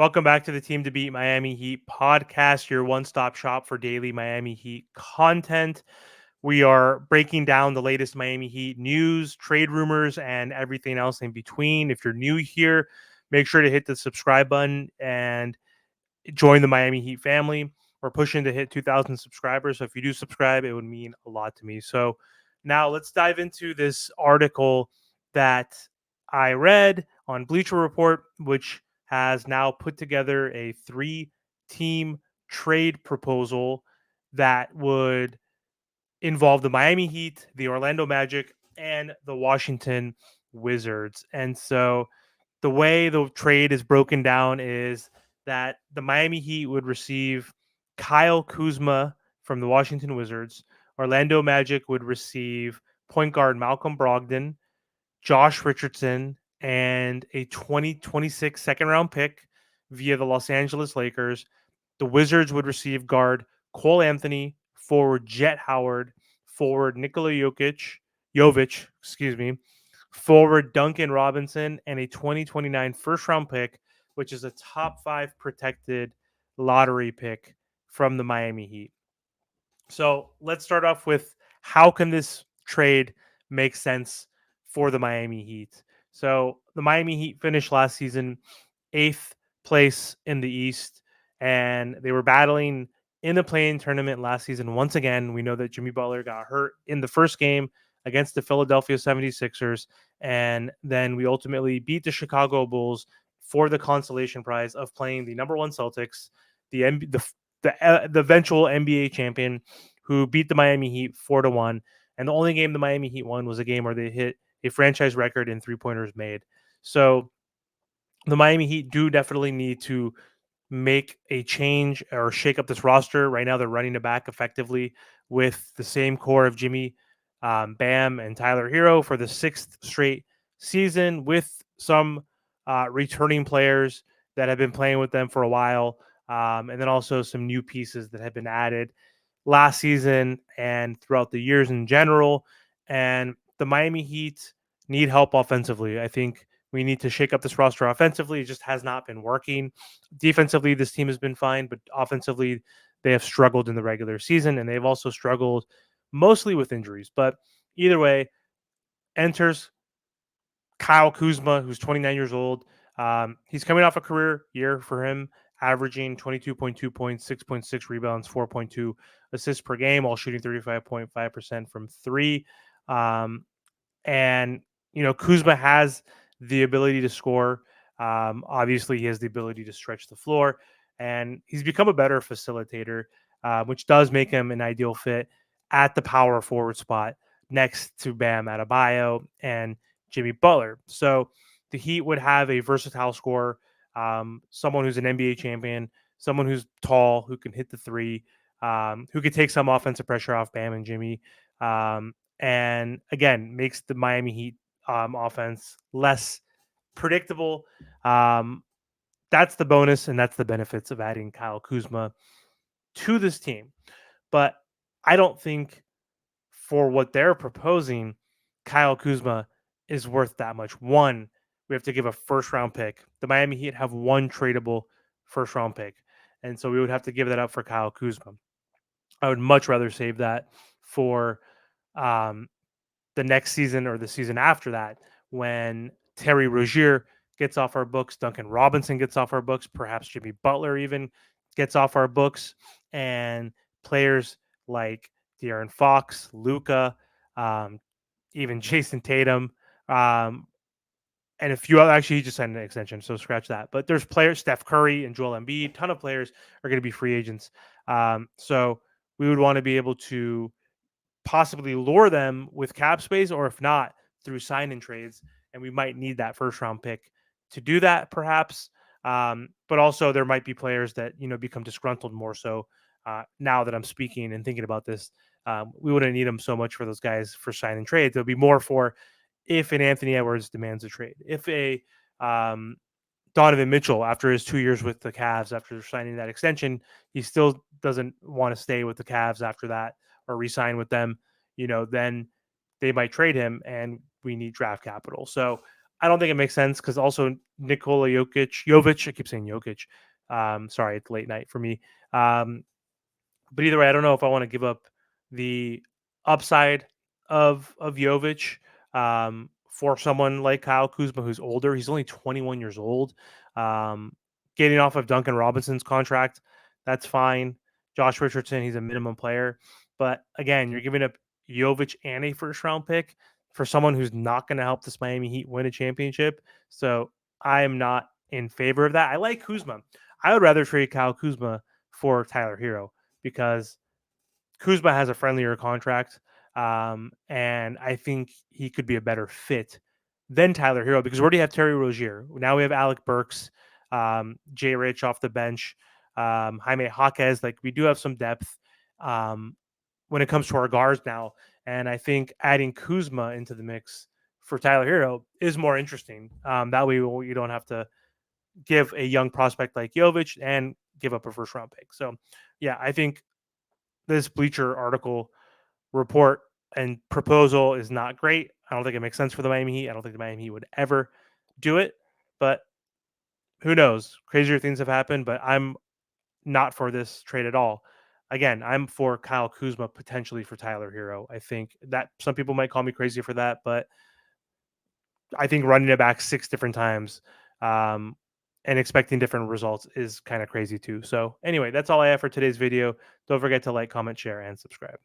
Welcome back to the Team to Beat Miami Heat podcast, your one-stop shop for daily Miami Heat content. We are breaking down the latest Miami Heat news, trade rumors, and everything else in between. If you're new here, make sure to hit the subscribe button and join the Miami Heat family. We're pushing to hit 2,000 subscribers. So if you do subscribe, it would mean a lot to me. So now let's dive into this article that I read on Bleacher Report, which has now put together a 3-team trade proposal that would involve the Miami Heat, the Orlando Magic, and the Washington Wizards. And so the way the trade is broken down is that the Miami Heat would receive Kyle Kuzma from the Washington Wizards. Orlando Magic would receive point guard Malcolm Brogdon, Josh Richardson, and a 2026 second round pick via the Los Angeles Lakers. The Wizards would receive guard Cole Anthony, forward Jet Howard, forward Nikola Jovic, forward Duncan Robinson, and a 2029 first round pick, which is a top 5 protected lottery pick from the Miami Heat. So let's start off with how can this trade make sense for the Miami Heat? So the Miami Heat finished last season 8th place in the East, and they were battling in the play-in tournament last season. Once again, we know that Jimmy Butler got hurt in the first game against the Philadelphia 76ers, and then we ultimately beat the Chicago Bulls for the consolation prize of playing the number 1 Celtics, the eventual NBA champion, who beat the Miami Heat 4-1. And the only game the Miami Heat won was a game where they hit a franchise record in 3-pointers made. So the Miami Heat do definitely need to make a change or shake up this roster. Right now, they're running it back effectively with the same core of Jimmy, Bam, and Tyler Hero for the 6th straight season, with some returning players that have been playing with them for a while, and then also some new pieces that have been added last season and throughout the years in general. And the Miami Heat need help offensively. I think we need to shake up this roster offensively. It just has not been working. Defensively, this team has been fine, but offensively, they have struggled in the regular season, and they've also struggled mostly with injuries. But either way, enters Kyle Kuzma, who's 29 years old. He's coming off a career year for him, averaging 22.2 points, 6.6 rebounds, 4.2 assists per game, while shooting 35.5% from three. And, Kuzma has the ability to score. Obviously, he has the ability to stretch the floor, and he's become a better facilitator, which does make him an ideal fit at the power forward spot next to Bam Adebayo and Jimmy Butler. So the Heat would have a versatile scorer, someone who's an NBA champion, someone who's tall, who can hit the three, who could take some offensive pressure off Bam and Jimmy. And again, makes the Miami Heat offense less predictable. That's the bonus, and that's the benefits of adding Kyle Kuzma to this team. But I don't think for what they're proposing, Kyle Kuzma is worth that much. One, we have to give a first round pick. The Miami Heat have one tradable first round pick. And so we would have to give that up for Kyle Kuzma. I would much rather save that for um, the next season or the season after that, when Terry Rozier gets off our books, Duncan Robinson gets off our books, perhaps Jimmy Butler even gets off our books, and players like De'Aaron Fox, Luka, um, even Jason Tatum, and a few other. Actually, he just signed an extension, so scratch that. But there's players, Steph Curry and Joel Embiid, ton of players are going to be free agents. So we would want to be able to possibly lure them with cap space, or if not, through sign and trades. And we might need that first round pick to do that, perhaps. But also, there might be players that become disgruntled more so now that I'm speaking and thinking about this. We wouldn't need them so much for those guys for sign and trades. There'll be more for if an Anthony Edwards demands a trade, if a Donovan Mitchell, after his 2 years with the Cavs, after signing that extension, he still doesn't want to stay with the Cavs after that or re-sign with them, then they might trade him and we need draft capital. So I don't think it makes sense because also Nikola Jovic, I keep saying Jokic. Sorry, it's late night for me. Um, but either way, I don't know if I want to give up the upside of Jovic for someone like Kyle Kuzma, who's older. He's only 21 years old. Um, Getting off of Duncan Robinson's contract, that's fine. Josh Richardson, he's a minimum player. But again, you're giving up Jovic and a first round pick for someone who's not going to help this Miami Heat win a championship. So I am not in favor of that. I like Kuzma. I would rather trade Kyle Kuzma for Tyler Hero because Kuzma has a friendlier contract, and I think he could be a better fit than Tyler Hero because we already have Terry Rozier. Now we have Alec Burks, Jay Rich off the bench, Jaime Jaquez. Like we do have some depth when it comes to our guards now, and I think adding Kuzma into the mix for Tyler Hero is more interesting. That way you don't have to give a young prospect like Jovic and give up a first round pick. So, yeah, I think this Bleacher article report and proposal is not great. I don't think it makes sense for the Miami Heat. I don't think the Miami Heat would ever do it, but who knows? Crazier things have happened, but I'm not for this trade at all. Again, I'm for Kyle Kuzma potentially for Tyler Hero. I think that some people might call me crazy for that, but I think running it back 6 different times um, and expecting different results is kind of crazy too. So, anyway, that's all I have for today's video. Don't forget to like, comment, share, and subscribe.